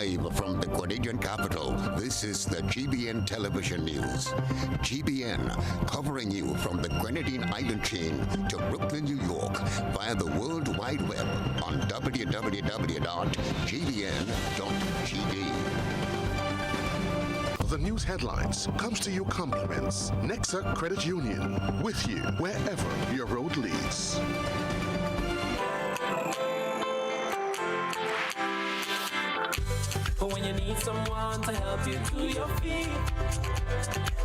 Live from the Grenadian capital, this is the GBN television news. GBN, covering you from the Grenadine Island chain to Brooklyn, New York, via the World Wide Web on www.gbn.gd. The news headlines comes to you compliments Nexa Credit Union, with you wherever your road leads. But when you need someone to help you to your feet,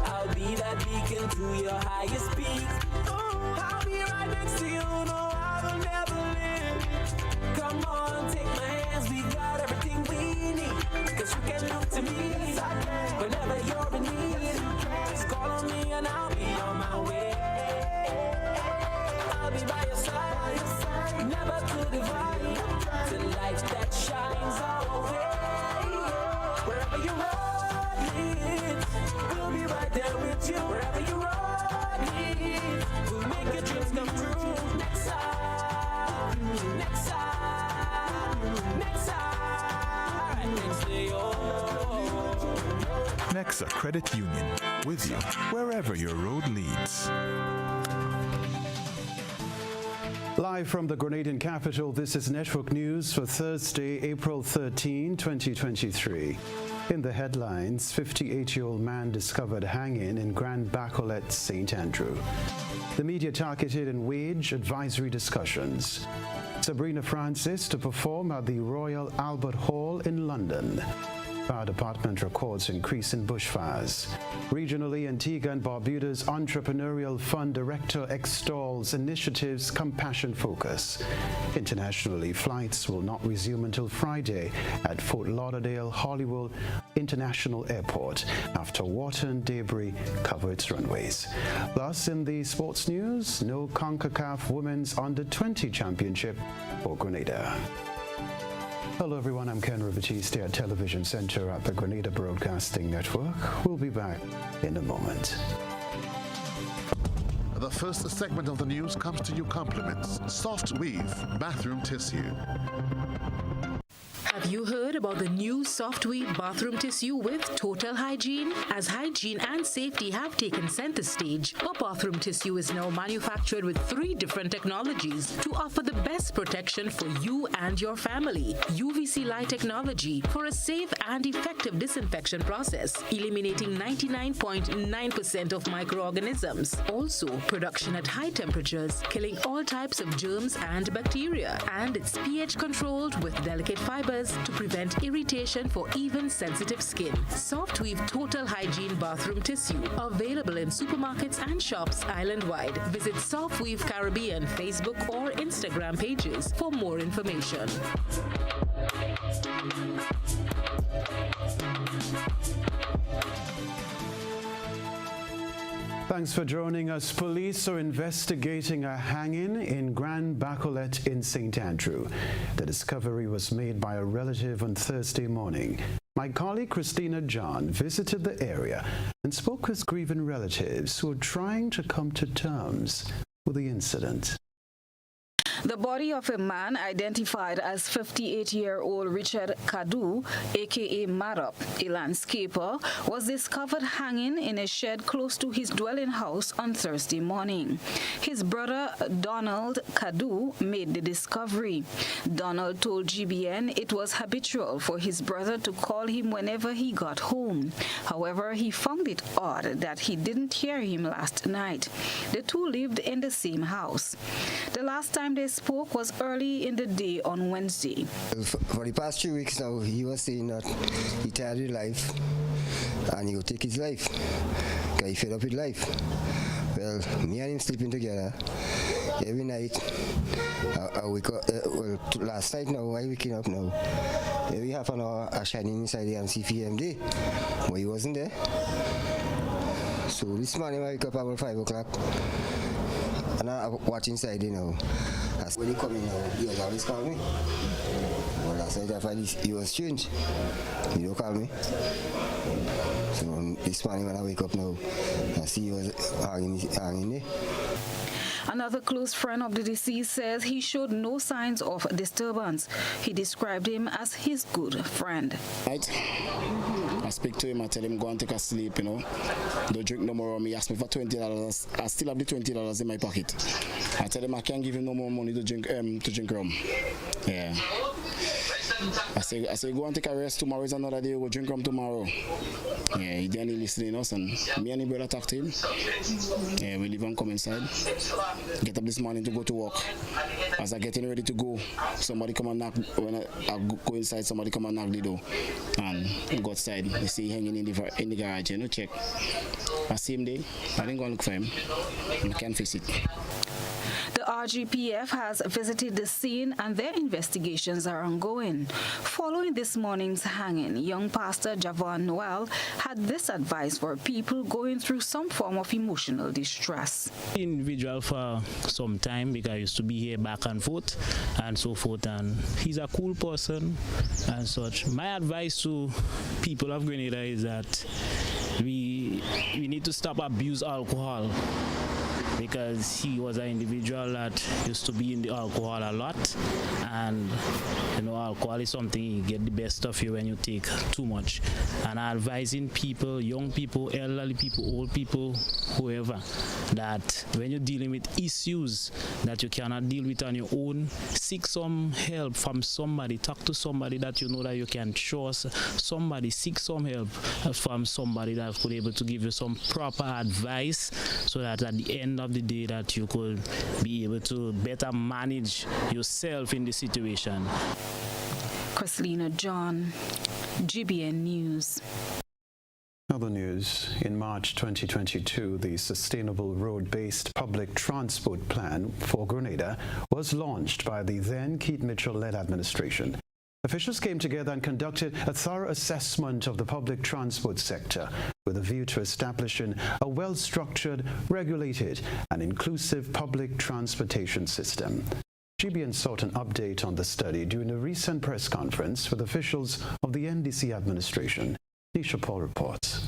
I'll be that beacon to your highest peak. I'll be right next to you, no, I will never leave. Come on, take my hands, we got everything we need. Cause you can look to me whenever you're in need. Just call on me and I'll be on my way. I'll be by your side, never to divide. The light that shines our way. Wherever you road leads, we'll be right there with you. Wherever you road leads, we'll make your dreams come true. Next time, next time, next time, next day, Nexa Credit Union, with you wherever your road leads. Live from the Grenadian capital, this is Network News for Thursday, April 13, 2023. In the headlines, 58-year-old man discovered hanging in Grand Bacolet, St. Andrew. The media targeted in wage advisory discussions. Sabrina Francis to perform at the Royal Albert Hall in London. Fire Department records increase in bushfires. Regionally, Antigua and Barbuda's Entrepreneurial Fund Director extols initiative's compassion focus. Internationally, flights will not resume until Friday at Fort Lauderdale Hollywood International Airport after water and debris cover its runways. Plus, in the sports news, no CONCACAF Women's Under-20 Championship for Grenada. Hello everyone, I'm Kenroy Baptiste at Television Center at the Grenada Broadcasting Network. We'll be back in a moment. The first segment of the news comes to you compliments Soft Weave Bathroom Tissue. Have you heard about the new Soft Weave bathroom tissue with total hygiene? As hygiene and safety have taken center stage, our bathroom tissue is now manufactured with 3 different technologies to offer the best protection for you and your family. UVC light technology for a safe and effective disinfection process, eliminating 99.9% of microorganisms. Also, production at high temperatures, killing all types of germs and bacteria. And it's pH controlled with delicate fibers to prevent irritation for even sensitive skin. Soft Weave Total Hygiene Bathroom Tissue, available in supermarkets and shops island-wide. Visit Soft Weave Caribbean Facebook or Instagram pages for more information. Thanks for joining us. Police are investigating a hanging in Grand Bacolet in St. Andrew. The discovery was made by a relative on Thursday morning. My colleague Christina John visited the area and spoke with grieving relatives who are trying to come to terms with the incident. The body of a man identified as 58-year-old Richard Kadu, a.k.a. Marop, a landscaper, was discovered hanging in a shed close to his dwelling house on Thursday morning. His brother, Donald Kadu, made the discovery. Donald told GBN it was habitual for his brother to call him whenever he got home. However, he found it odd that he didn't hear him last night. The two lived in the same house. The last time they spoke was early in the day on Wednesday. For the past 3 weeks now, he was saying that he tired of life and he would take his life because he fed up with life. Well, me and him sleeping together every night. I wake up, last night now, I waking up now. Every half an hour, I shining inside the MCPMD, but he wasn't there. So this morning I wake up about 5 o'clock. And I watch inside, you know. When he come in now, he always call me. Well, last night I find he was strange. He don't call me. So this morning when I wake up now, I see he was hanging there. Another close friend of the deceased says he showed no signs of disturbance. He described him as his good friend. Right? I speak to him, I tell him, go and take a sleep, don't drink no more. He asked me for $20. I still have the $20 in my pocket. I tell him I can't give him no more money to drink rum. Yeah. I say go and take a rest. Tomorrow is another day. We'll drink rum tomorrow. Yeah, he didn't listen to us, and me and the brother talked to him. Yeah, we leave and come inside. Get up this morning to go to work. As I getting ready to go, somebody come and knock. When I go inside, somebody come and knock the door, and go outside. You see hanging in the garage. Check. The same day, I didn't go and look for him. I can't fix it. The RGPF has visited the scene and their investigations are ongoing. Following this morning's hanging, young pastor Javon Noel had this advice for people going through some form of emotional distress. Individual for some time because I used to be here back and forth and so forth, and he's a cool person and such. My advice to people of Grenada is that we need to stop abuse alcohol, because he was an individual that used to be in the alcohol a lot, and alcohol is something you get the best of you when you take too much. And advising people, young people, elderly people, old people, whoever, that when you're dealing with issues that you cannot deal with on your own, seek some help from somebody. Talk to somebody that you know that you can trust. Somebody, seek some help from somebody that could be able to give you some proper advice, so that at the end of the day that you could be able to better manage yourself in the situation. Chrislina John, GBN News. Other news. In March 2022, the Sustainable Road-Based Public Transport Plan for Grenada was launched by the then Keith Mitchell-led administration. Officials came together and conducted a thorough assessment of the public transport sector with a view to establishing a well-structured, regulated and inclusive public transportation system. GBN sought an update on the study during a recent press conference with officials of the NDC administration. Nisha Paul reports.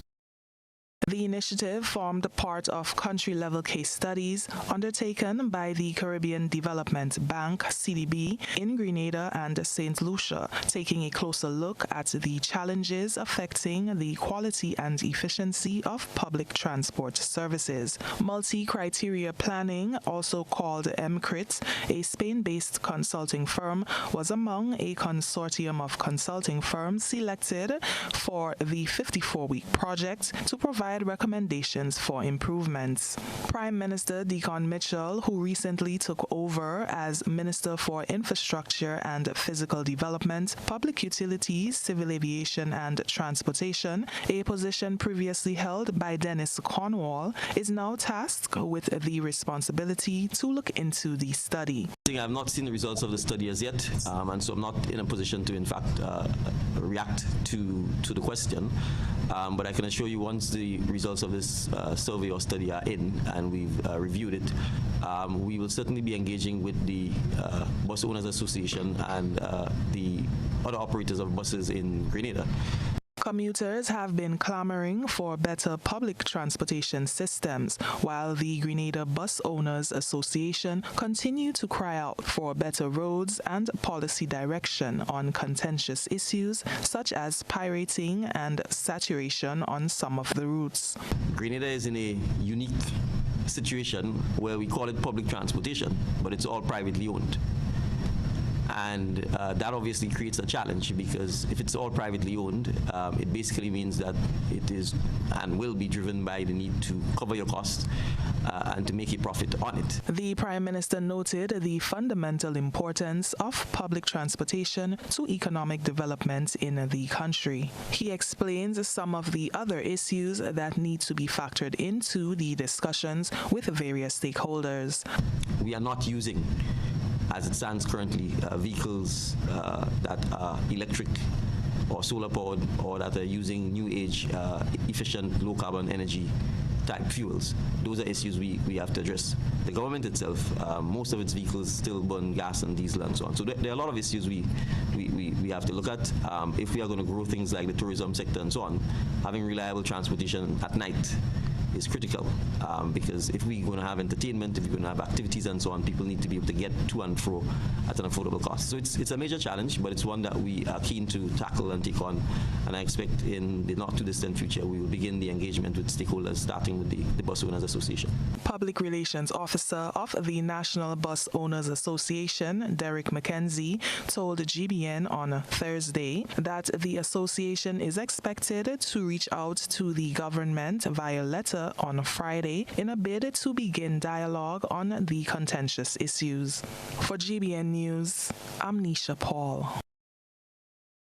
The initiative formed part of country-level case studies undertaken by the Caribbean Development Bank, CDB, in Grenada and St. Lucia, taking a closer look at the challenges affecting the quality and efficiency of public transport services. Multi-criteria planning, also called MCRIT, a Spain-based consulting firm, was among a consortium of consulting firms selected for the 54-week project to provide recommendations for improvements. Prime Minister Deacon Mitchell, who recently took over as Minister for Infrastructure and Physical Development, Public Utilities, Civil Aviation and Transportation, a position previously held by Dennis Cornwall, is now tasked with the responsibility to look into the study. I have not seen the results of the study as yet, and so I'm not in a position to, in fact, react to the question. But I can assure you, once the results of this survey or study are in and we've reviewed it, we will certainly be engaging with the Bus Owners Association and the other operators of buses in Grenada. Commuters have been clamoring for better public transportation systems, while the Grenada Bus Owners Association continue to cry out for better roads and policy direction on contentious issues such as pirating and saturation on some of the routes. Grenada is in a unique situation where we call it public transportation, but it's all privately owned. And that obviously creates a challenge, because if it's all privately owned, it basically means that it is and will be driven by the need to cover your costs and to make a profit on it. The Prime Minister noted the fundamental importance of public transportation to economic development in the country. He explains some of the other issues that need to be factored into the discussions with various stakeholders. We are not using, as it stands currently, vehicles that are electric or solar powered, or that are using new age efficient low carbon energy type fuels. Those are issues we have to address. The government itself, most of its vehicles still burn gas and diesel and so on. So there are a lot of issues we have to look at. If we are going to grow things like the tourism sector and so on, having reliable transportation at night is critical because if we're going to have entertainment, if we're going to have activities and so on, people need to be able to get to and fro at an affordable cost. So it's a major challenge, but it's one that we are keen to tackle and take on. And I expect in the not too distant future, we will begin the engagement with stakeholders, starting with the Bus Owners Association. Public Relations Officer of the National Bus Owners Association, Derek McKenzie, told GBN on Thursday that the association is expected to reach out to the government via letter on Friday in a bid to begin dialogue on the contentious issues. For GBN News, I'm Nisha Paul.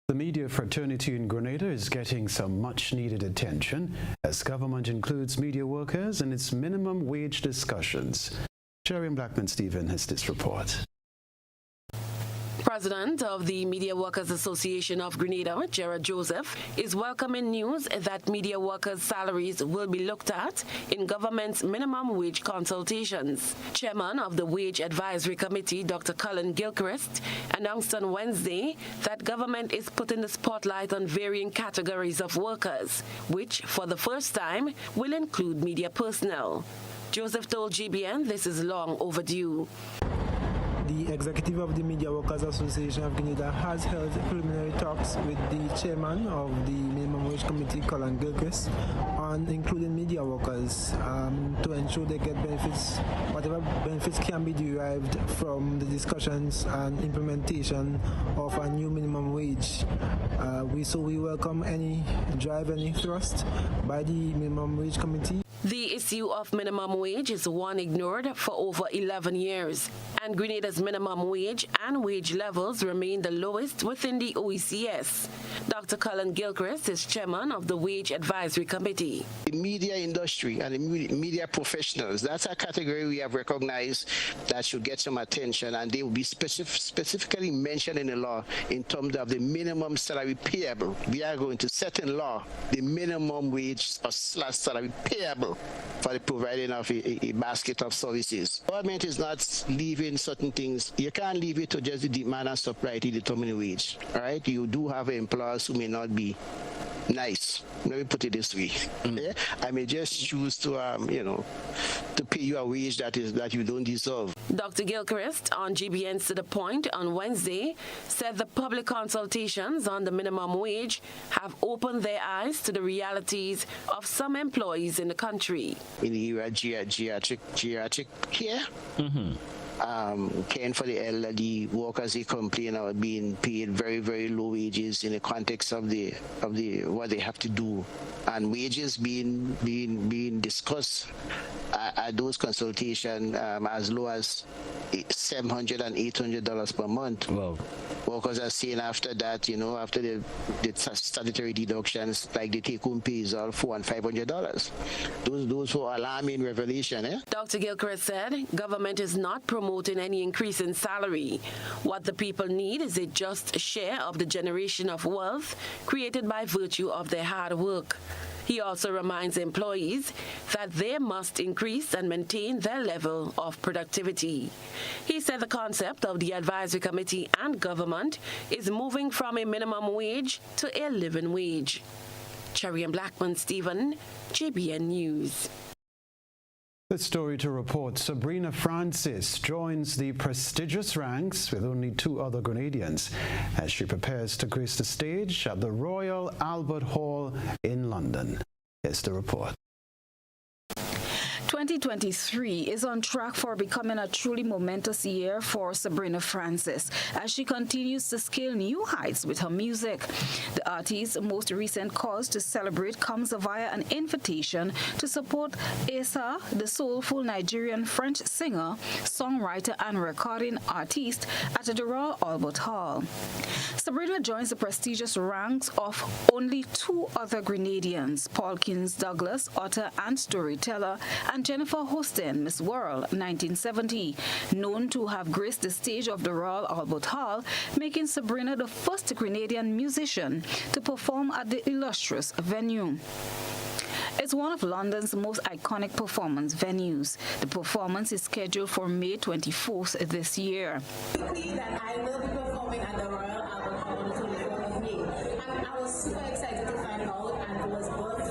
The media fraternity in Grenada is getting some much-needed attention as government includes media workers in its minimum wage discussions. Jerry Blackman-Stephen has this report. President of the Media Workers Association of Grenada, Gerard Joseph, is welcoming news that media workers' salaries will be looked at in government's minimum wage consultations. Chairman of the Wage Advisory Committee, Dr. Cullen Gilchrist, announced on Wednesday that government is putting the spotlight on varying categories of workers, which, for the first time, will include media personnel. Joseph told GBN this is long overdue. The executive of the Media Workers Association of Grenada has held preliminary talks with the chairman of the Minimum Wage Committee, Colin Gilchrist, on including media workers to ensure they get benefits, whatever benefits can be derived from the discussions and implementation of a new minimum wage. We welcome any drive, any thrust by the Minimum Wage Committee. The issue of minimum wage is one ignored for over 11 years, and Grenada's minimum wage and wage levels remain the lowest within the OECS. Dr. Cullen Gilchrist is chairman of the Wage Advisory Committee. The media industry and the media professionals, that's a category we have recognized that should get some attention, and they will be specifically mentioned in the law in terms of the minimum salary payable. We are going to set in law the minimum wage or salary payable for the providing of a basket of services. Government is not leaving certain things. You can't leave it to just the demand and supply to determine the wage. All right, you do have employers who may not be nice. Let me put it this way. Yeah? I may just choose to, to pay you a wage that you don't deserve. Dr. Gilchrist, on GBN's To The Point on Wednesday, said the public consultations on the minimum wage have opened their eyes to the realities of some employees in the country. In the era geriatric care, caring for the elderly, workers, they complain about being paid very, very low wages in the context of the what they have to do, and wages being discussed at those consultations as low as $700 and $800 per month. Wow. Workers are saying after that, after the statutory deductions, like the take-home pay is all $400 and $500. Those were alarming revelation. Dr. Gilchrist said government is not promoting any increase in salary. What the people need is a just share of the generation of wealth created by virtue of their hard work. He also reminds employees that they must increase and maintain their level of productivity. He said the concept of the advisory committee and government is moving from a minimum wage to a living wage. Cherry and Blackman-Stephen, GBN News. The story to report, Sabrina Francis joins the prestigious ranks with only two other Grenadians as she prepares to grace the stage at the Royal Albert Hall in London. Here's the report. 2023 is on track for becoming a truly momentous year for Sabrina Francis as she continues to scale new heights with her music. The artist's most recent cause to celebrate comes via an invitation to support Asa, the soulful Nigerian French singer, songwriter and recording artist at the Royal Albert Hall. Sabrina joins the prestigious ranks of only two other Grenadians, Paul Kins Douglas, author and storyteller, and Jennifer Hostin, Miss World 1970, known to have graced the stage of the Royal Albert Hall, making Sabrina the first Grenadian musician to perform at the illustrious venue. It's one of London's most iconic performance venues. The performance is scheduled for May 24th this year. That I will be performing at the Royal Albert Hall on the 24th of May. And I was super excited to find out, and it was birthed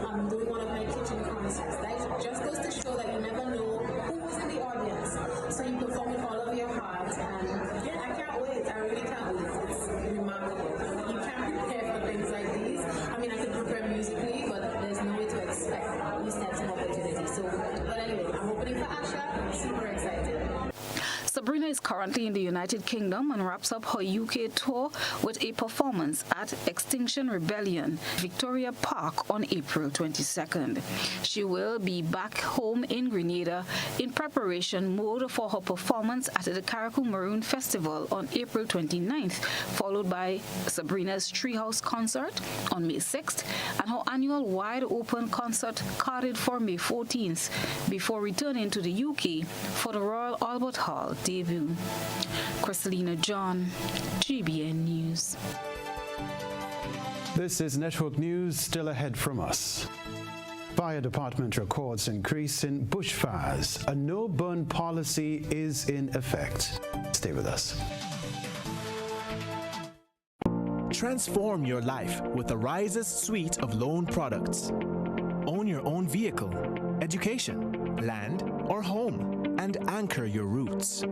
from doing one of my kitchen concerts is currently in the United Kingdom and wraps up her UK tour with a performance at Extinction Rebellion, Victoria Park on April 22nd. She will be back home in Grenada in preparation mode for her performance at the Caracou Maroon Festival on April 29th, followed by Sabrina's Treehouse concert on May 6th and her annual wide-open concert carded for May 14th, before returning to the UK for the Royal Albert Hall debut. Kristalina John, GBN News. This is Network News. Still ahead from us. Fire department records increase in bushfires. A no-burn policy is in effect. Stay with us. Transform your life with Arise's suite of loan products. Own your own vehicle, education, land, or home, and anchor your roots.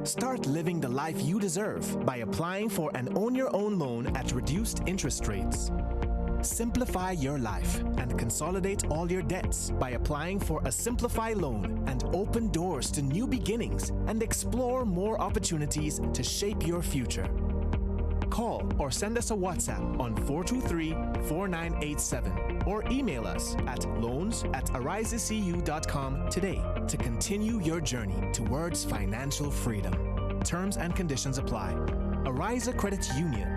Start living the life you deserve by applying for an Own Your Own loan at reduced interest rates. Simplify your life and consolidate all your debts by applying for a Simplify loan and open doors to new beginnings and explore more opportunities to shape your future. Call or send us a WhatsApp on 423-4987 or email us at loans@arisecu.com today to continue your journey towards financial freedom. Terms and conditions apply. Arise Credit Union.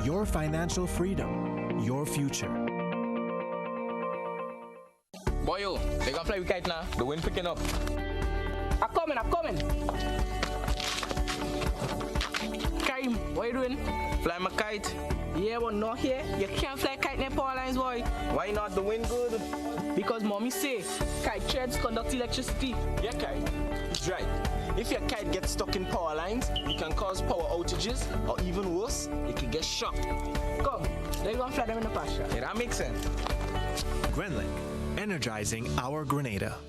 Your financial freedom. Your future. Boyo, they gonna fly with kite now. The wind picking up. I'm coming. Karim, what you doing? Fly my kite. Yeah, but not here. You can't fly kite near power lines, boy. Why not? The wind good. Because mommy say kite threads conduct electricity. Yeah, kite. It's right. If your kite gets stuck in power lines, it can cause power outages, or even worse, it can get shocked. Come, let's go and fly them in the pasture. Yeah, that makes sense. Grenlink, energizing our Grenada.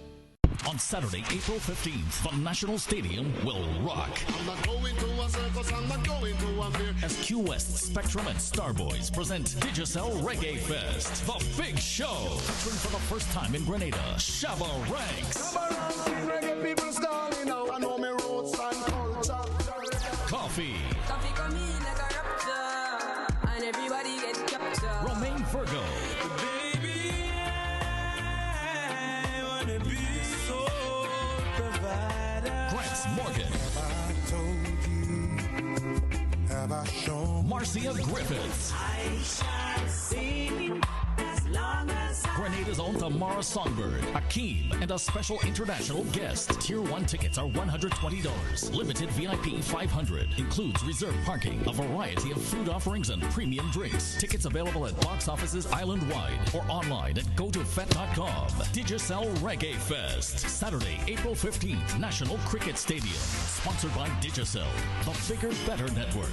On Saturday, April 15th, the National Stadium will rock. I'm not going to a circus, I'm not going to a fair. As Q West, Spectrum, and Starboys present Digicel Reggae Fest, the big show. Featuring for the first time in Grenada, Shabba Ranks. Come around, reggae people stalling now. I know me roots and culture. Coffee. Coffee come in like a rapture, and everybody get captured. Romaine Virgo. Morgan, Marcia Griffiths, Grenada's own Tamara Songbird, Akeem, and a special international guest. Tier 1 tickets are $120. Limited VIP $500. Includes reserved parking, a variety of food offerings, and premium drinks. Tickets available at box offices island-wide or online at gotofet.com. Digicel Reggae Fest, Saturday, April 15th, National Cricket Stadium. Sponsored by Digicel, the bigger, better network.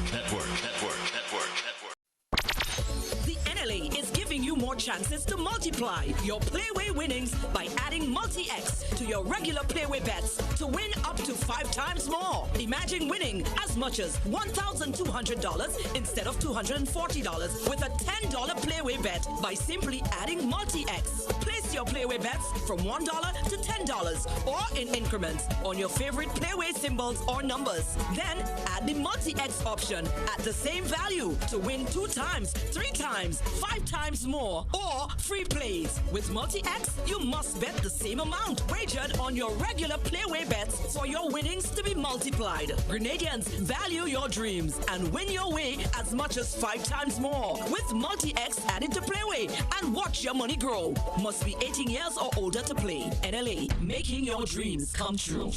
The NLA is giving you more chances to multiply your Playway winnings by adding Multi-X to your regular Playway bets to win up to 5 times more. Imagine winning as much as $1,200 instead of $240 with a $10 Playway bet by simply adding Multi-X. Place your Playway bets from $1 to $10 or in increments on your favorite Playway symbols or numbers. Then add the Multi-X option at the same value to win 2 times, 3 times, 5 times more, or free plays. With Multi-X, you must bet the same amount wagered on your regular Playway bets for your winnings to be multiplied. Grenadians, value your dreams and win your way as much as 5 times more with Multi-X added to Playway and watch your money grow. Must be 18 years or older to play. NLA, making your dreams come true.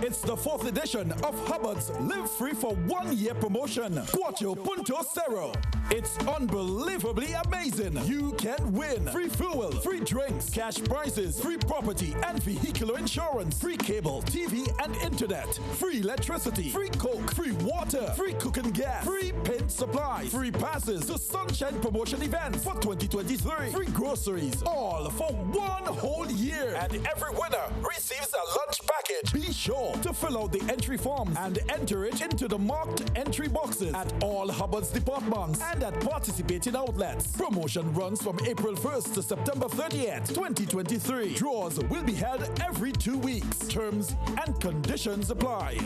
It's the 4th edition of Hubbard's Live Free for 1 year promotion. Cuatro Punto Cero. It's unbelievably amazing. You can win free fuel, free drinks, cash prizes, free property and vehicular insurance, free cable, TV and internet, free electricity, free coke, free water, free cooking gas, free paint supplies, free passes to Sunshine Promotion events for 2023, free groceries, all for 1 whole year. And every winner receives a lunch package. Be sure or to fill out the entry forms and enter it into the marked entry boxes at all Hubbard's departments and at participating outlets. Promotion runs from April 1st to September 30th, 2023. Draws will be held every 2 weeks. Terms and conditions apply.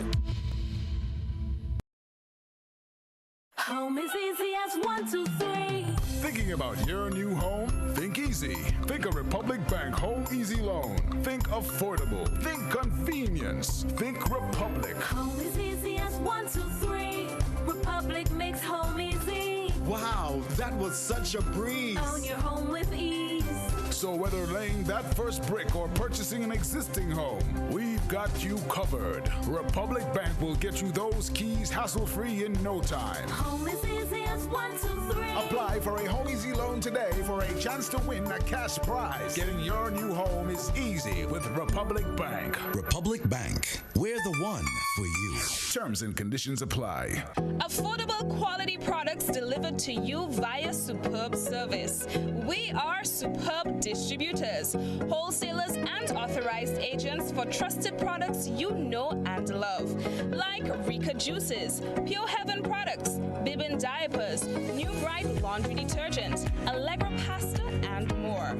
Home is easy as 1, 2, 3. Thinking about your new home? Think easy. Think a Republic Bank Home Easy Loan. Think affordable. Think convenience. Think Republic. Home is easy as 1, 2, 3. Republic makes home easy. Wow, that was such a breeze. Own your home with ease. So whether laying that first brick or purchasing an existing home, we've got you covered. Republic Bank will get you those keys hassle-free in no time. Home is easy as 1, 2, 3. Apply for a Home Easy Loan today for a chance to win a cash prize. Getting your new home is easy with Republic Bank. Republic Bank, we're the one for you. Terms and conditions apply. Affordable quality products delivered to you via superb service. We are Superb Distributors, wholesalers and authorized agents for trusted products you know and love, like Rika Juices, Pure Heaven products, Bibbin diapers, New Bright laundry detergent, Allegra pasta, and more.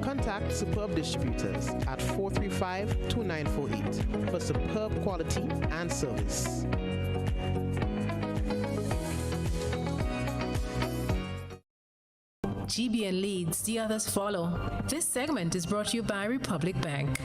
Contact Superb Distributors at 435-2948 for superb quality and service. GBN leads, the others follow. This segment is brought to you by Republic Bank.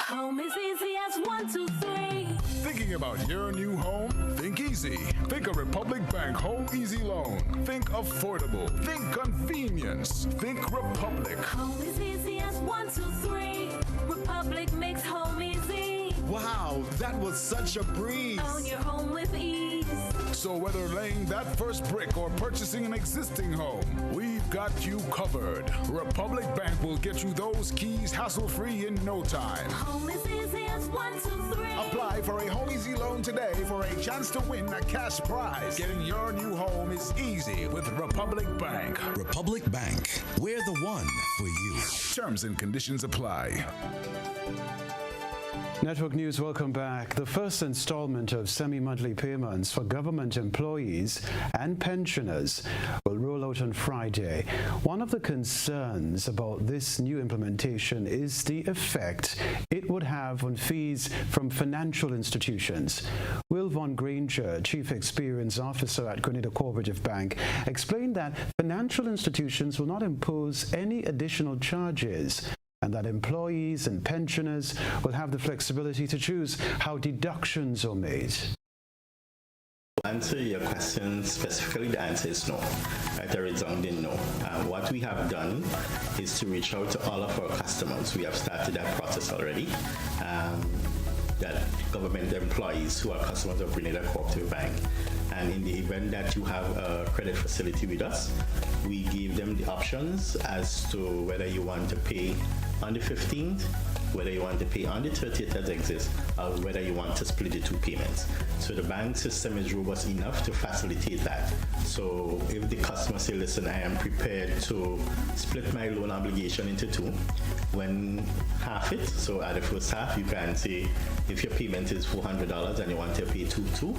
Home is easy as 1, 2, 3. Thinking about your new home? Think easy. Think a Republic Bank Home Easy Loan. Think affordable. Think convenience. Think Republic. Home is easy as 1, 2, 3. Republic makes home easy. Wow, that was such a breeze. Own your home with ease. So whether laying that first brick or purchasing an existing home, we've got you covered. Republic Bank will get you those keys hassle-free in no time. Home is easy as 1, 2, 3. Apply for a Home Easy Loan today for a chance to win a cash prize. Getting your new home is easy with Republic Bank. Republic Bank, we're the one for you. Terms and conditions apply. Network News, welcome back. The first installment of semi-monthly payments for government employees and pensioners will roll out on Friday. One of the concerns about this new implementation is the effect it would have on fees from financial institutions. Will Von Granger, Chief Experience Officer at Grenada Cooperative Bank, explained that financial institutions will not impose any additional charges, and that employees and pensioners will have the flexibility to choose how deductions are made. To answer your question specifically, the answer is no. Right, a resounding no. What we have done is to reach out to all of our customers. We have started that process already. That government employees who are customers of Grenada Cooperative Bank. And in the event that you have a credit facility with us, we give them the options as to whether you want to pay on the 15th, whether you want to pay on the 30th as exists, or whether you want to split the two payments. So the bank system is robust enough to facilitate that. So if the customer say, listen, I am prepared to split my loan obligation into two, when half it, so at the first half, you can say, if your payment is $400 and you want to pay two,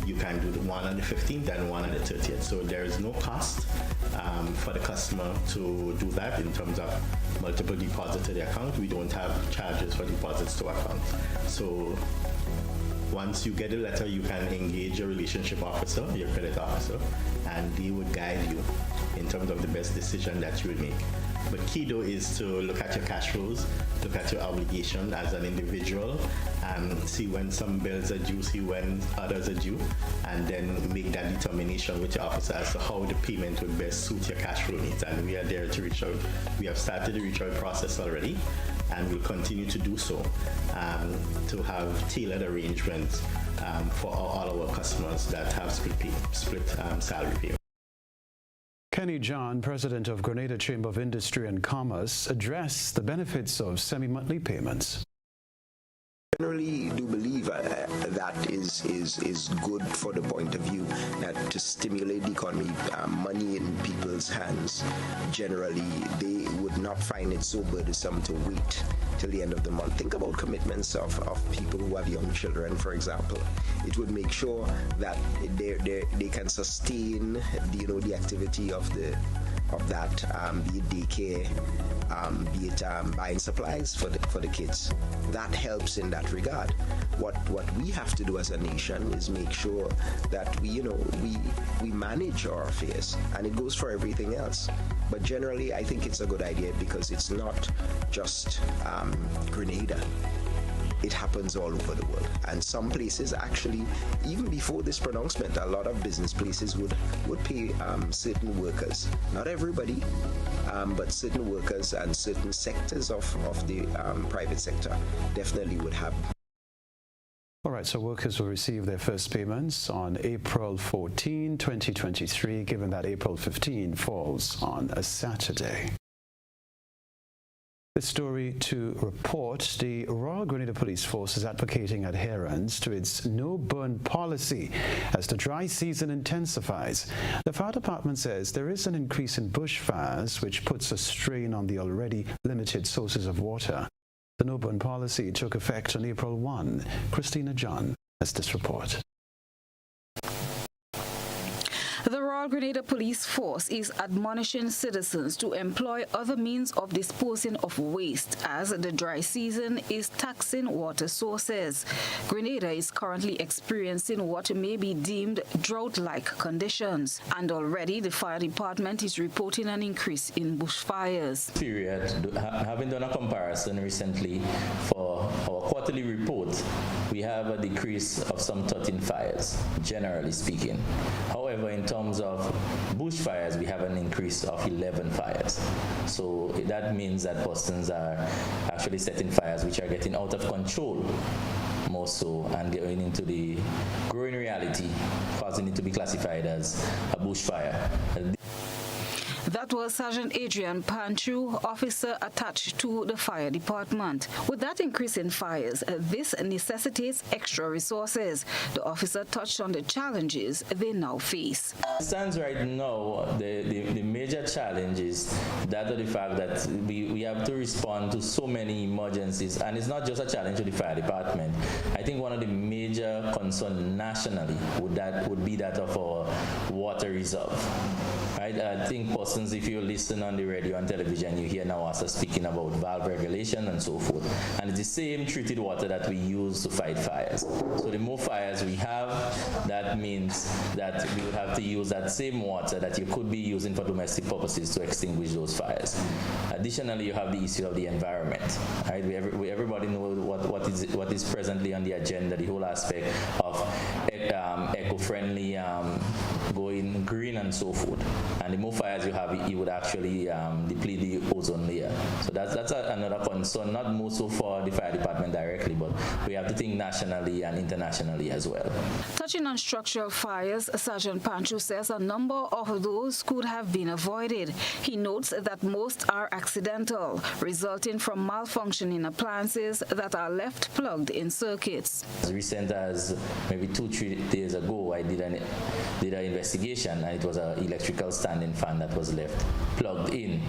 you can do the one on the 15th and one on the 30th. So there is no cost for the customer to do that in terms of multiple deposits to the account. We don't have charges for deposits to account. So once you get a letter, you can engage your relationship officer, your credit officer, and they would guide you in terms of the best decision that you would make. But key though is to look at your cash flows, look at your obligation as an individual, and see when some bills are due, see when others are due, and then make that determination with your officer as to how the payment would best suit your cash flow needs. And we are there to reach out. We have started the reach out process already, and we'll continue to do so to have tailored arrangements for all our customers that have split salary payment. Kenny John, President of Grenada Chamber of Industry and Commerce, addressed the benefits of semi-monthly payments. Generally do believe that is good for the point of view that to stimulate the economy, money in people's hands, generally they would not find it so burdensome to wait till the end of the month. Think about commitments of people who have young children, for example. It would make sure that they can sustain the activity of that, be it daycare, be it buying supplies for the kids. That helps in that regard. What we have to do as a nation is make sure that we manage our affairs, and it goes for everything else. But generally, I think it's a good idea because it's not just Grenada. It happens all over the world, and some places actually, even before this pronouncement, a lot of business places would pay certain workers, not everybody, but certain workers and certain sectors of the private sector definitely would have. All right, so workers will receive their first payments on April 14, 2023, given that April 15 falls on a Saturday. The story to report: the Royal Grenada Police Force is advocating adherence to its no-burn policy as the dry season intensifies. The fire department says there is an increase in bushfires, which puts a strain on the already limited sources of water. The no-burn policy took effect on April 1. Christina John has this report. The Royal Grenada Police Force is admonishing citizens to employ other means of disposing of waste as the dry season is taxing water sources. Grenada is currently experiencing what may be deemed drought-like conditions, and already the fire department is reporting an increase in bushfires. Having done a comparison recently for our quarterly report, we have a decrease of some 13 fires, generally speaking. However, in terms of bushfires, we have an increase of 11 fires. So that means that persons are actually setting fires which are getting out of control, more so, and going into the growing reality, causing it to be classified as a bushfire. That was Sergeant Adrian Panchu, officer attached to the fire department. With that increase in fires, this necessitates extra resources. The officer touched on the challenges they now face. Stands right now, the major challenge is that of the fact that we have to respond to so many emergencies, and it's not just a challenge to the fire department. I think one of the major concerns nationally would be that of our water reserve. Right? I think persons, if you listen on the radio and television, you hear now us speaking about valve regulation and so forth. And it's the same treated water that we use to fight fires. So the more fires we have, that means that we would have to use that same water that you could be using for domestic purposes to extinguish those fires. Additionally, you have the issue of the environment. Right? Everybody knows what is presently on the agenda, the whole aspect of eco-friendly, going green and so forth. And the more fires you have, it would actually deplete the ozone layer. So that's another concern, not more so for the fire department directly, but we have to think nationally and internationally as well. Touching on structural fires, Sergeant Panchu says a number of those could have been avoided. He notes that most are accidental, resulting from malfunctioning appliances that are left plugged in circuits. As recent as maybe 2-3 days ago, I did an investigation, and it was an electrical standing fan that was left plugged in.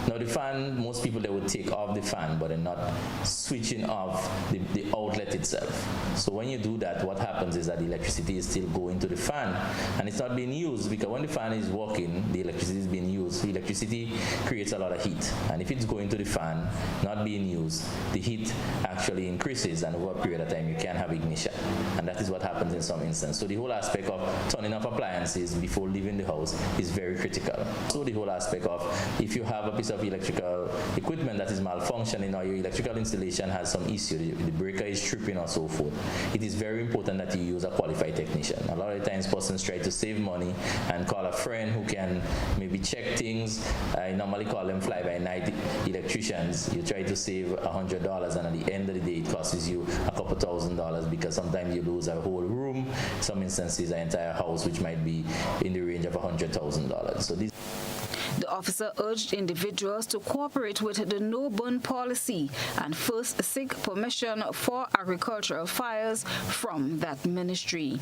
Now the fan, most people, they would take off the fan, but they're not switching off the outlet itself. So when you do that, what happens is that the electricity is still going to the fan, and it's not being used, because when the fan is working, the electricity is being used. The electricity creates a lot of heat, and if it's going to the fan, not being used, the heat actually increases, and over a period of time you can have ignition, and that is what happens in some instances. So the whole aspect of turning off appliances before leaving the house is very critical. So the whole aspect of, if you have a piece of electrical equipment that is malfunctioning, or your electrical installation has some issue, the breaker is tripping or so forth, it is very important that you use a qualified technician. A lot of times persons try to save money and call a friend who can maybe check things. I normally call them fly-by-night electricians. You try to save $100, and at the end of the day it costs you a couple $1,000, because sometimes you lose a whole room, some instances an entire house, which might be in the range of $100,000. So The officer urged individuals to cooperate with the no-burn policy and first seek permission for agricultural fires from that ministry.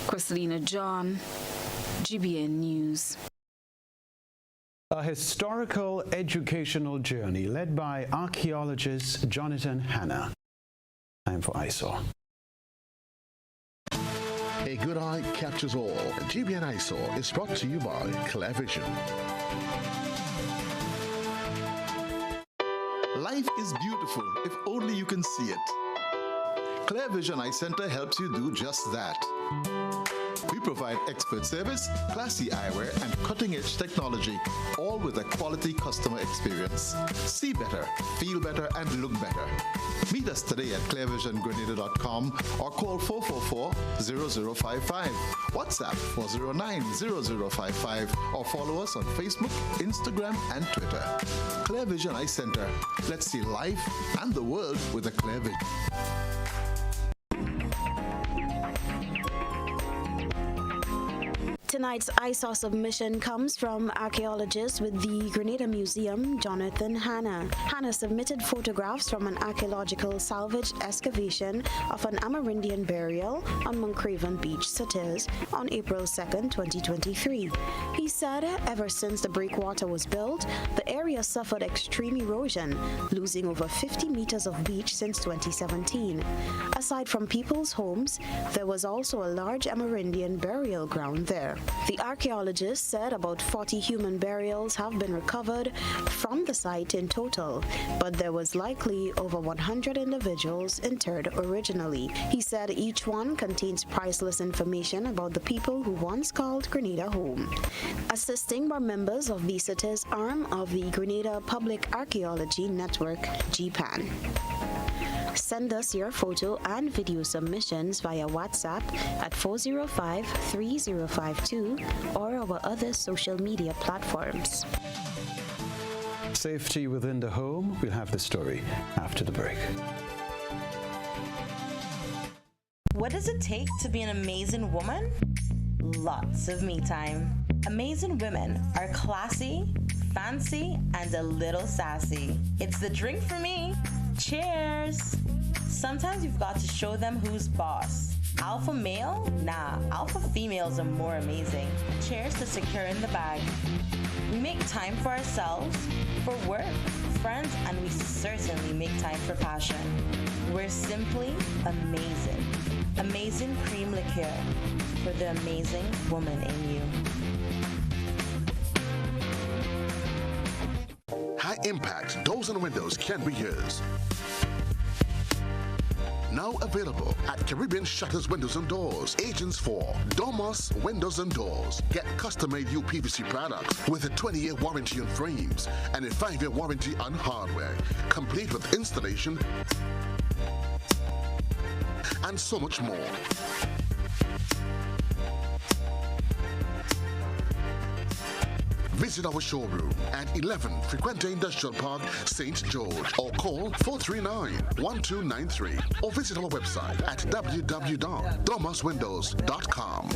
Christina John, GBN News. A historical educational journey led by archaeologist Jonathan Hanna. Time for ISOR. A good eye captures all. GBN ISOR is brought to you by Clear Vision. Life is beautiful if only you can see it. Clear Vision Eye Center helps you do just that. We provide expert service, classy eyewear, and cutting-edge technology, all with a quality customer experience. See better, feel better, and look better. Meet us today at clearvisiongrenada.com or call 444-0055, WhatsApp 409-0055, or follow us on Facebook, Instagram, and Twitter. Clear Vision Eye Center. Let's see life and the world with a clear vision. Tonight's ISOR submission comes from archaeologist with the Grenada Museum, Jonathan Hanna. Hanna submitted photographs from an archaeological salvage excavation of an Amerindian burial on Moncraven Beach, Sutter's, on April 2, 2023. He said ever since the breakwater was built, the area suffered extreme erosion, losing over 50 meters of beach since 2017. Aside from people's homes, there was also a large Amerindian burial ground there. The archaeologist said about 40 human burials have been recovered from the site in total, but there was likely over 100 individuals interred originally. He said each one contains priceless information about the people who once called Grenada home. Assisting were members of the Sutter's arm of the Grenada Public Archaeology Network, GBN. Send us your photo and video submissions via WhatsApp at 405-3052 or our other social media platforms. Safety within the home. We'll have the story after the break. What does it take to be an amazing woman? Lots of me time. Amazing women are classy, fancy, and a little sassy. It's the drink for me. Cheers! Sometimes you've got to show them who's boss. Alpha male? Nah, alpha females are more amazing. Cheers to securing the bag. We make time for ourselves, for work, friends, and we certainly make time for passion. We're simply amazing. Amazing cream liqueur for the amazing woman in you. High impact doors and windows can be yours. Now available at Caribbean Shutters Windows and Doors, agents for Domus Windows and Doors. Get custom-made UPVC products with a 20-year warranty on frames and a 5-year warranty on hardware, complete with installation and so much more. Visit our showroom at 11 Frequente Industrial Park, St. George, or call 439-1293, or visit our website at www.domuswindows.com.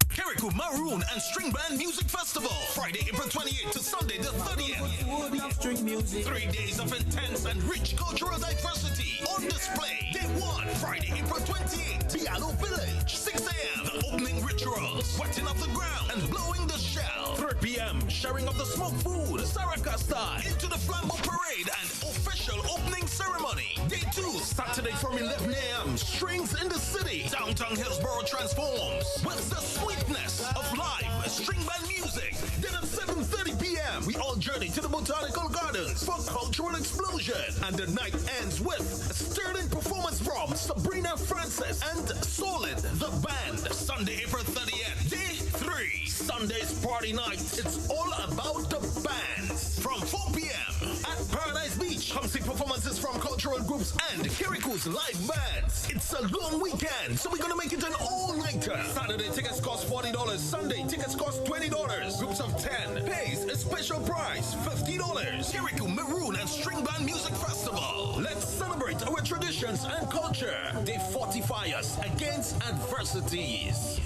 Kirikou Maroon and String Band Music Festival, Friday, April 28th to Sunday the 30th. 3 days of intense and rich cultural diversity on display. Day 1, Friday, April 28th, Bialo Village, 6 a.m. Opening rituals, wetting of the ground and blowing the shell. 3 p.m. Sharing of the smoked food, Saraka style, into the Flambeau Parade and official opening ceremony. Day 2, Saturday from 11 a.m. Strings in the City, Downtown Hillsborough transforms with the sweetness of live string band music. Then at 7:30 p.m. we all journey to the Botanical Gardens for cultural explosion, and the night ends with a stirring performance from Sabrina Francis and Solid the Band. Sunday, April 30th, Day 3, Sunday's party night. It's all about the bands from 4 p.m. at Paradise Beach. Come see performances from cultural groups and Kirikou's live bands. It's a long weekend, so we're gonna make it an all-nighter. Saturday tickets cost $40. Sunday tickets cost $20. Groups of 10 pays a special price, $50. Kirikou Maroon and String Band Music Festival. Let's celebrate our traditions and culture. They fortify us against adversities.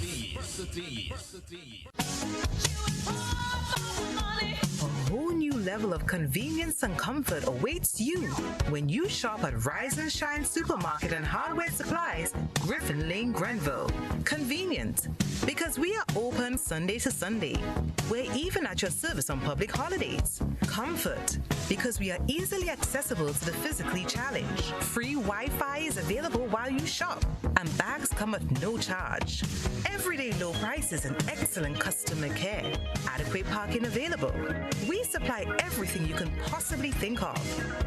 A whole new level of convenience and comfort awaits you when you shop at Rise and Shine Supermarket and Hardware Supplies, Griffin Lane, Grenville. Convenient, because we are open Sunday to Sunday. We're even at your service on public holidays. Comfort, because we are easily accessible to the physically challenged. Free Wi-Fi is available while you shop, and bags come at no charge. Everyday low prices and excellent customer care. Adequate parking available. We supply everything you can possibly think of.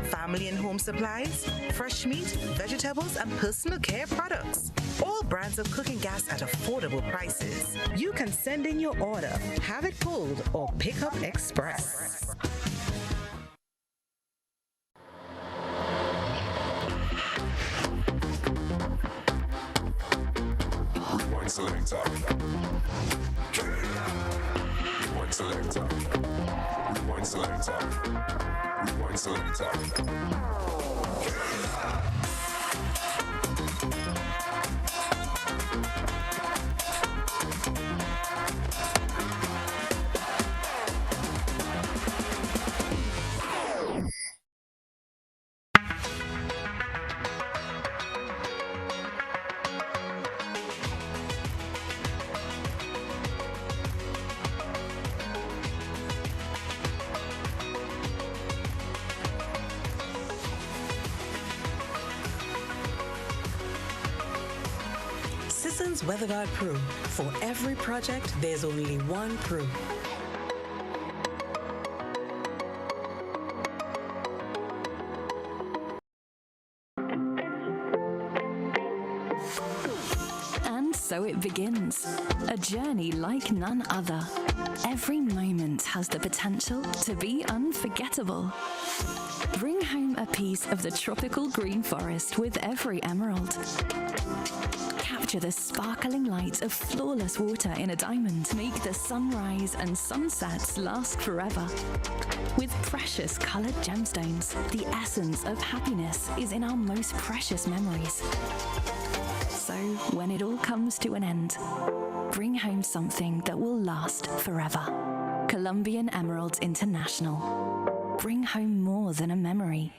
Family and home supplies, fresh meat, vegetables, and personal care products. All brands of cooking gas at affordable prices. You can send in your order, have it pulled, or pick up express. Rewind selector. Rewind selector. Rewind selector. Rewind selector. WeatherGuard Pro. For every project, there's only one Pro. And so it begins. A journey like none other. Every moment has the potential to be unforgettable. Bring home a piece of the tropical green forest with every emerald. Capture the sparkling light of flawless water in a diamond. Make the sunrise and sunsets last forever. With precious colored gemstones, the essence of happiness is in our most precious memories. So, when it all comes to an end, bring home something that will last forever. Colombian Emeralds International. Bring home more than a memory.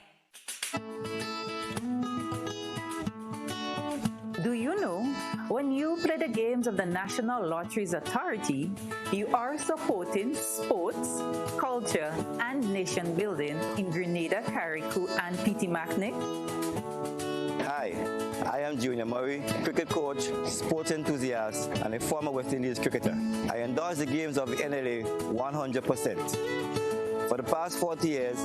Do you know, when you play the games of the National Lotteries Authority, you are supporting sports, culture, and nation building in Grenada, Carriacou, and Petit-Martinique? Hi, I am Junior Murray, cricket coach, sports enthusiast, and a former West Indies cricketer. I endorse the games of the NLA 100%. For the past 40 years,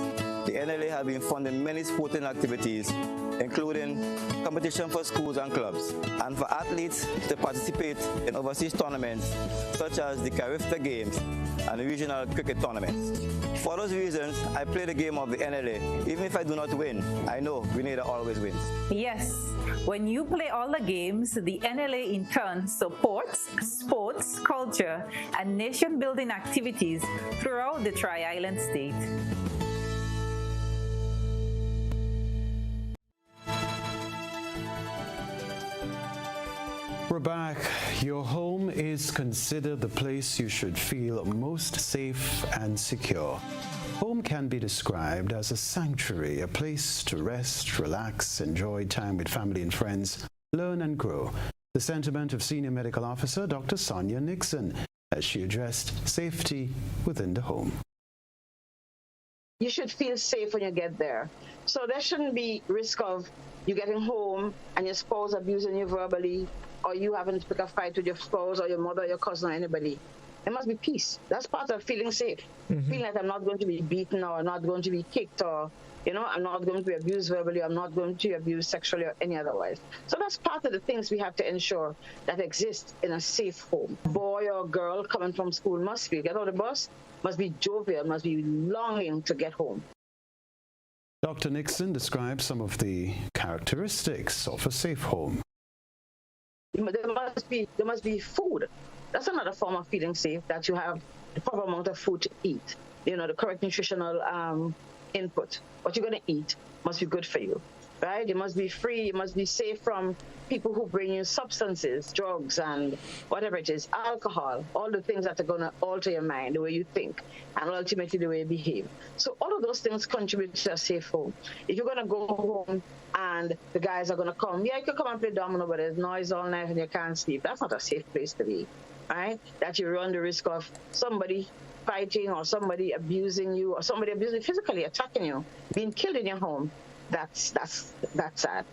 the NLA has been funding many sporting activities, including competition for schools and clubs, and for athletes to participate in overseas tournaments such as the Carifta Games and the regional cricket tournaments. For those reasons, I play the game of the NLA. Even if I do not win, I know Grenada always wins. Yes, when you play all the games, the NLA in turn supports sports, culture, and nation-building activities throughout the Tri-Island state. We're back. Your home is considered the place you should feel most safe and secure. Home can be described as a sanctuary, a place to rest, relax, enjoy time with family and friends, learn and grow. The sentiment of Senior Medical Officer Dr. Sonia Nixon as she addressed safety within the home. You should feel safe when you get there. So there shouldn't be risk of you getting home and your spouse abusing you verbally, or you having to pick a fight with your spouse or your mother or your cousin or anybody. There must be peace. That's part of feeling safe. Feeling like I'm not going to be beaten or I'm not going to be kicked or, I'm not going to be abused verbally, I'm not going to be abused sexually or any otherwise. So that's part of the things we have to ensure that exist in a safe home. Boy or girl coming from school must be, get on the bus, must be jovial, must be longing to get home. Dr. Nixon describes some of the characteristics of a safe home. There must be food. That's another form of feeling safe, that you have the proper amount of food to eat. The correct nutritional input. What you're going to eat must be good for you. right? You must be free. You must be safe from people who bring you substances, drugs, and whatever it is, alcohol, all the things that are going to alter your mind, the way you think, and ultimately the way you behave. So all of those things contribute to a safe home. If you're going to go home and the guys are going to come, yeah, you can come and play domino, but there's noise all night and you can't sleep. That's not a safe place to be, right? That you run the risk of somebody fighting or somebody abusing you or somebody abusing, physically attacking you, being killed in your home. That's sad.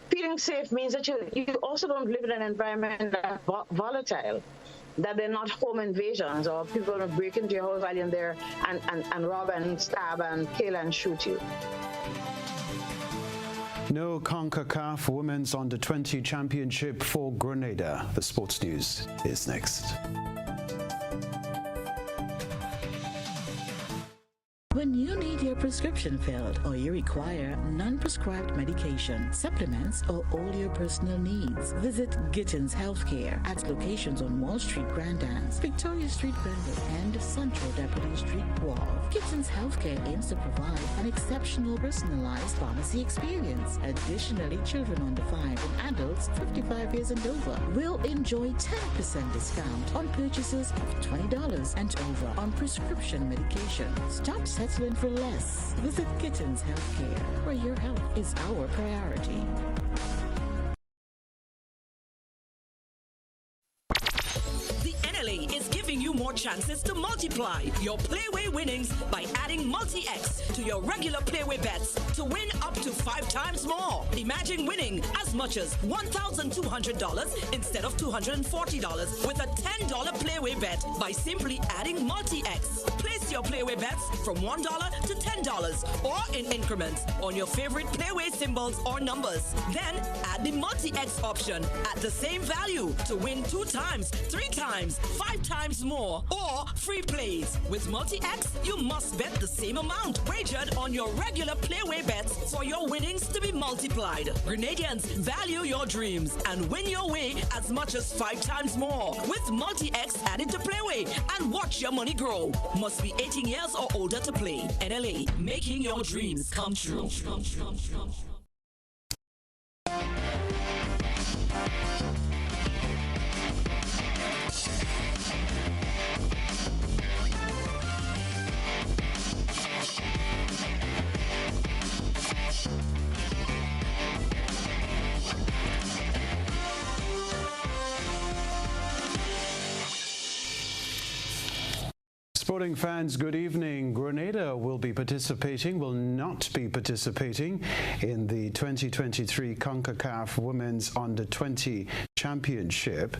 Feeling safe means that you also don't live in an environment that's volatile, that they're not home invasions or people going to break into your house while you're there and rob and stab and kill and shoot you. No CONCACAF Women's Under-20 Championship for Grenada. The sports news is next. When you need your prescription filled or you require non-prescribed medication, supplements, or all your personal needs, visit Gittins Healthcare at locations on Wall Street, Grand Anse, Victoria Street, Grenville, and Central Deputy Street, Wharf. Gittins Healthcare aims to provide an exceptional personalized pharmacy experience. Additionally, children under 5 and adults 55 years and over will enjoy 10% discount on purchases of $20 and over on prescription medication. Stop settling for less. Visit Gittins Healthcare, where your health is our priority. The NLA is giving you more chances to multiply your Playway winnings by adding Multi-X to your regular Playway bets to win up to 5 times more. Imagine winning as much as $1,200 instead of $240 with a $10 Playway bet by simply adding Multi-X. Place your Playway bets from $1 to $10 or in increments on your favorite Playway symbols or numbers. Then add the Multi-X option at the same value to win 2 times, 3 times, 5 times more, or free plays. With Multi-X, you must bet the same amount wagered on your regular Playway bets for your winnings to be multiplied. Grenadians, value your dreams and win your way as much as 5 times more with Multi-X added to Playway and watch your money grow. Must be 18 years or older to play. NLA, making your dreams come true. Sporting fans, good evening. Grenada will not be participating in the 2023 CONCACAF Women's Under-20 Championship.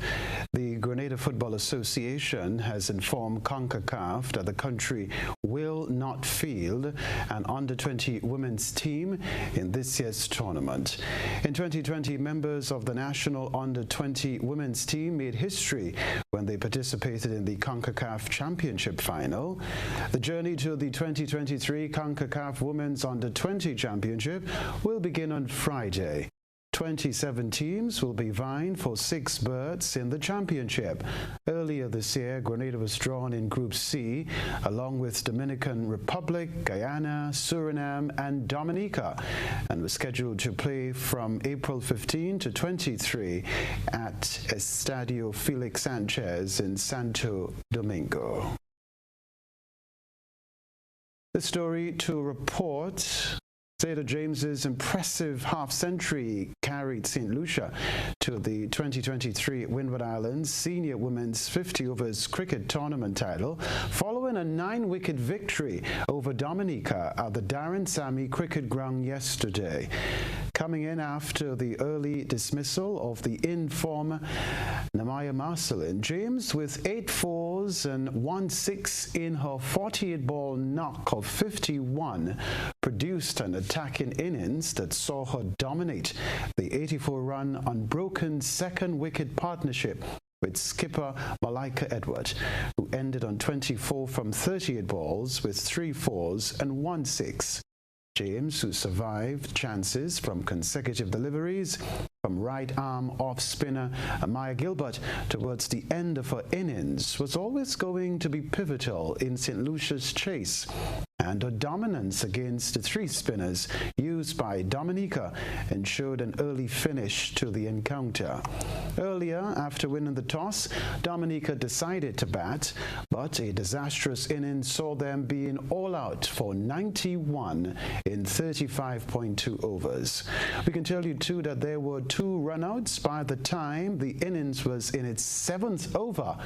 The Grenada Football Association has informed CONCACAF that the country will not field an Under-20 women's team in this year's tournament. In 2020, members of the national Under-20 women's team made history when they participated in the CONCACAF Championship final. The journey to the 2023 CONCACAF Women's Under-20 Championship will begin on Friday. 27 teams will be vying for 6 berths in the championship. Earlier this year, Grenada was drawn in Group C, along with Dominican Republic, Guyana, Suriname, and Dominica, and was scheduled to play from April 15 to 23 at Estadio Felix Sanchez in Santo Domingo. The story to report: Zeta James's impressive half-century carried St. Lucia to the 2023 Windward Islands Senior Women's 50 Overs Cricket Tournament title following a 9-wicket victory over Dominica at the Darren Sammy Cricket Ground yesterday. Coming in after the early dismissal of the in-form Namaya Marcelin, James, with 8 fours and 1 6 in her 48-ball knock of 51, produced an attacking innings that saw her dominate the 84-run unbroken second-wicket partnership with skipper Malaika Edward, who ended on 24 from 38 balls with 3 fours and 1 6. James, who survived chances from consecutive deliveries from right-arm off-spinner Maya Gilbert towards the end of her innings, was always going to be pivotal in St. Lucia's chase and her dominance against the three spinners used by Dominica ensured an early finish to the encounter. Earlier, after winning the toss, Dominica decided to bat, but a disastrous inning saw them being all out for 91 in 35.2 overs. We can tell you too that there were 2 runouts by the time the innings was in its 7th over,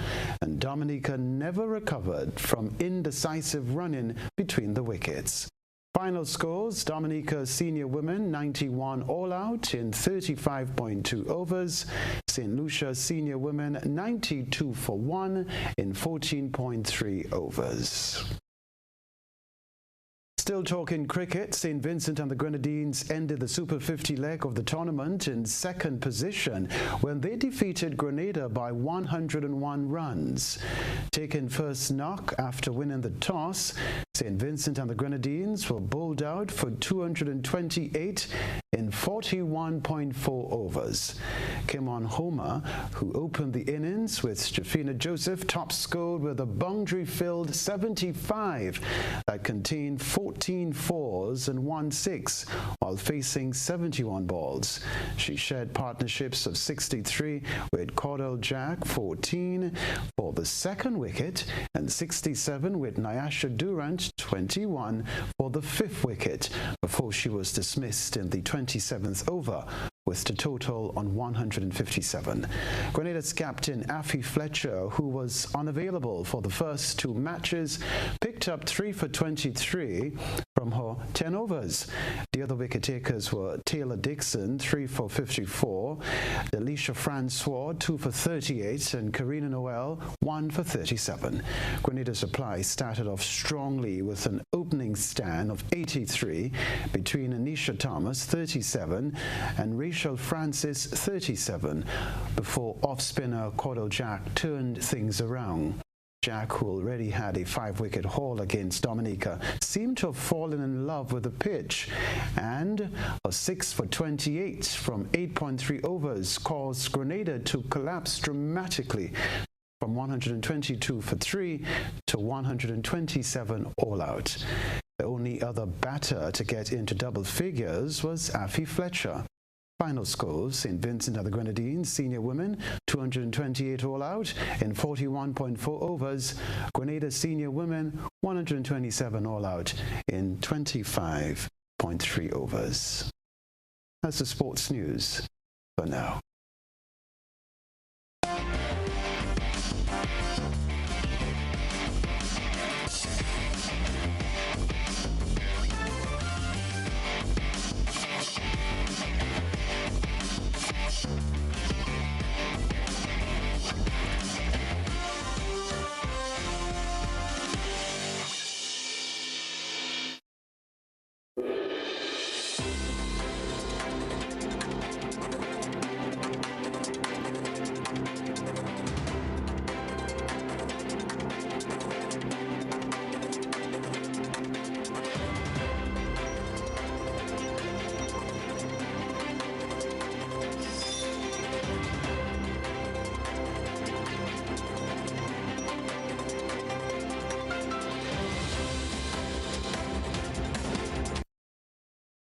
and Dominica never recovered from indecisive running between the wickets. Final scores: Dominica Senior Women 91 all out in 35.2 overs, St. Lucia Senior Women 92 for 1 in 14.3 overs. Still talking cricket, St. Vincent and the Grenadines ended the Super 50 leg of the tournament in 2nd position when they defeated Grenada by 101 runs. Taking first knock after winning the toss, St. Vincent and the Grenadines were bowled out for 228 in 41.4 overs. Kimon Homer, who opened the innings with Jafina Joseph, top scored with a boundary-filled 75 that contained 14 fours and 1 6 while facing 71 balls. She shared partnerships of 63 with Cordell Jack, 14 for the 2nd wicket, and 67 with Nyasha Durant, 21 for the 5th wicket, before she was dismissed in the 27th over with the total on 157. Grenada's captain Afi Fletcher, who was unavailable for the first 2 matches, picked up 3 for 23 from her 10 overs. The other wicket takers were Taylor Dixon, 3 for 54, Delisha Francois, 2 for 38, and Karina Noel, 1 for 37. Grenada's supply started off strongly with an opening stand of 83 between Anisha Thomas, 37, and Rachel Francis, 37, before off-spinner Cordell Jack turned things around. Jack, who already had a 5-wicket haul against Dominica, seemed to have fallen in love with the pitch, and a 6 for 28 from 8.3 overs caused Grenada to collapse dramatically from 122 for 3 to 127 all out. The only other batter to get into double figures was Afi Fletcher. Final scores: St. Vincent and the Grenadines Senior Women 228 all out in 41.4 overs, Grenada Senior Women 127 all out in 25.3 overs. That's the sports news for now.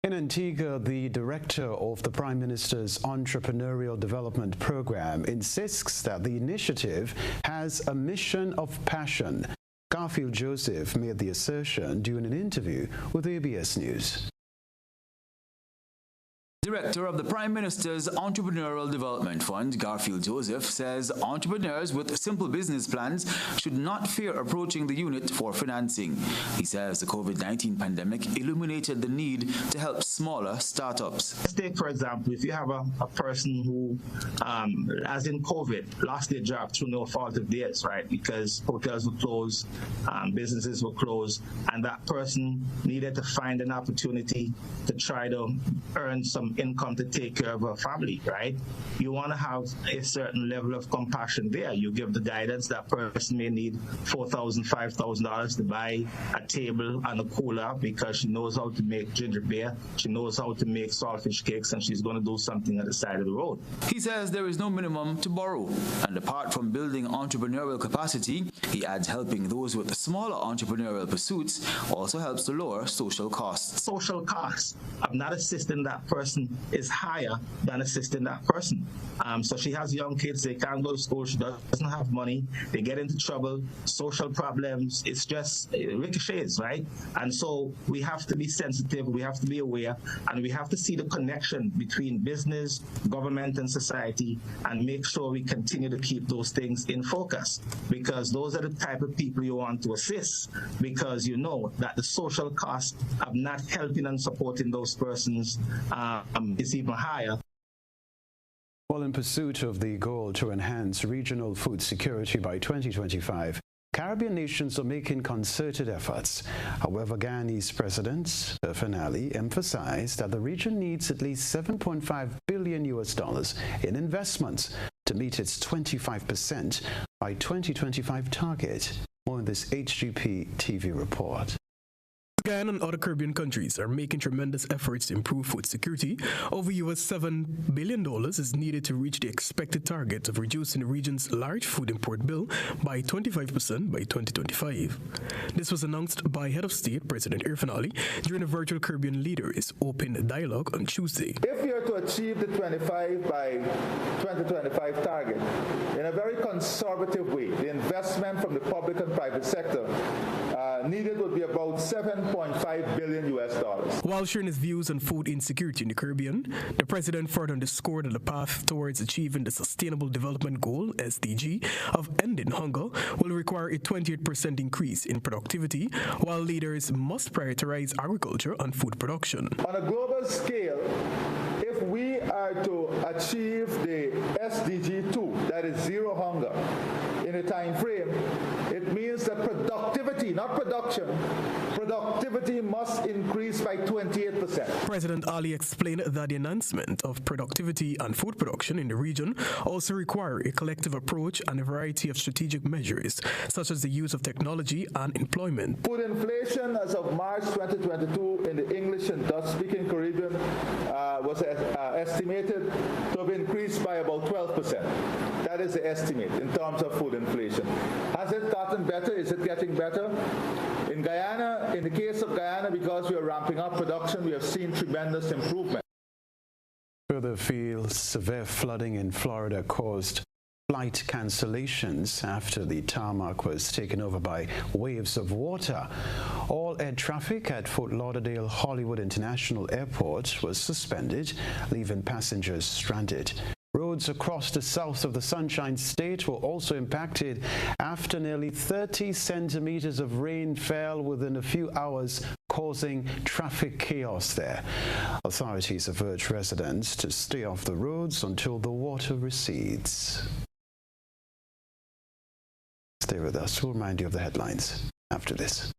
In Antigua, the director of the Prime Minister's Entrepreneurial Development Program insists that the initiative has a mission of passion. Garfield Joseph made the assertion during an interview with ABS News. Director of the Prime Minister's Entrepreneurial Development Fund, Garfield Joseph, says entrepreneurs with simple business plans should not fear approaching the unit for financing. He says the COVID-19 pandemic illuminated the need to help smaller startups. Let's take, for example, if you have a person who, as in COVID, lost their job through no fault of theirs, right? Because hotels were closed, businesses were closed, and that person needed to find an opportunity to try to earn some income to take care of her family, right? You want to have a certain level of compassion there. You give the guidance. That person may need $4,000, $5,000 to buy a table and a cooler because she knows how to make ginger beer, she knows how to make saltfish cakes, and she's going to do something at the side of the road. He says there is no minimum to borrow, and apart from building entrepreneurial capacity, he adds helping those with smaller entrepreneurial pursuits also helps to lower social costs. Social costs of not assisting that person is higher than assisting that person. So she has young kids, they can't go to school, she doesn't have money, they get into trouble, social problems, it's just ricochets, right? And so we have to be sensitive, we have to be aware, and we have to see the connection between business, government, and society, and make sure we continue to keep those things in focus, because those are the type of people you want to assist, because you know that the social cost of not helping and supporting those persons is even higher. Well, in pursuit of the goal to enhance regional food security by 2025, Caribbean nations are making concerted efforts. However, Guyanese's President Finale emphasized that the region needs at least $7.5 billion in investments to meet its 25% by 2025 target. More in this HGP TV report. Guyana and other Caribbean countries are making tremendous efforts to improve food security. Over US $7 billion is needed to reach the expected target of reducing the region's large food import bill by 25% by 2025. This was announced by Head of State President Finale during a virtual Caribbean Leaders Open Dialogue on Tuesday. If we are to achieve the 25 by 2025 target in a very conservative way, the investment from the public and private sector needed would be about $7.5 billion. While sharing his views on food insecurity in the Caribbean, the president further underscored that the path towards achieving the Sustainable Development Goal, SDG, of ending hunger will require a 28% increase in productivity, while leaders must prioritize agriculture and food production. On a global scale, if we are to achieve the SDG 2, that is zero hunger, in a time frame, it means that productivity, not production, productivity must increase by 28%. President Ali explained that the enhancement of productivity and food production in the region also require a collective approach and a variety of strategic measures, such as the use of technology and employment. Food inflation as of March 2022 in the English and Dutch-speaking Caribbean was estimated to have increased by about 12%. That is the estimate in terms of food inflation. Has it gotten better? Is it getting better? In Guyana, in the case of Guyana, because we are ramping up production, we have seen tremendous improvement. Further afield, severe flooding in Florida caused flight cancellations after the tarmac was taken over by waves of water. All air traffic at Fort Lauderdale Hollywood International Airport was suspended, leaving passengers stranded. Roads across the south of the Sunshine State were also impacted after nearly 30 centimeters of rain fell within a few hours, causing traffic chaos there. Authorities have urged residents to stay off the roads until the water recedes. Stay with us. We'll remind you of the headlines after this.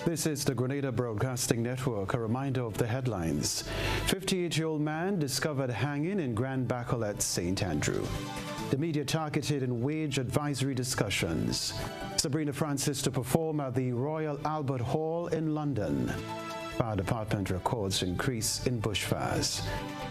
This is the Grenada Broadcasting Network. A reminder of the headlines. 58-year-old man discovered hanging in Grand Bacolet, St. Andrew. The media targeted in wage advisory discussions. Sabrina Francis to perform at the Royal Albert Hall in London. Fire Department records increase in bushfires.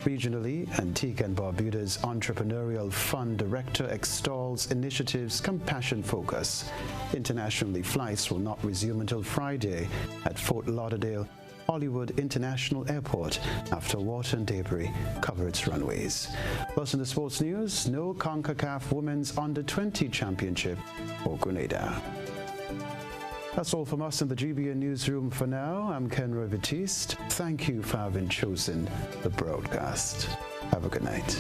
Regionally, Antigua and Barbuda's Entrepreneurial Fund Director extols initiative's compassion focus. Internationally, flights will not resume until Friday at Fort Lauderdale Hollywood International Airport after water and debris cover its runways. Plus in the sports news, no CONCACAF Women's Under-20 Championship for Grenada. That's all from us in the GBN newsroom for now. I'm Kenroy Baptiste. Thank you for having chosen the broadcast. Have a good night.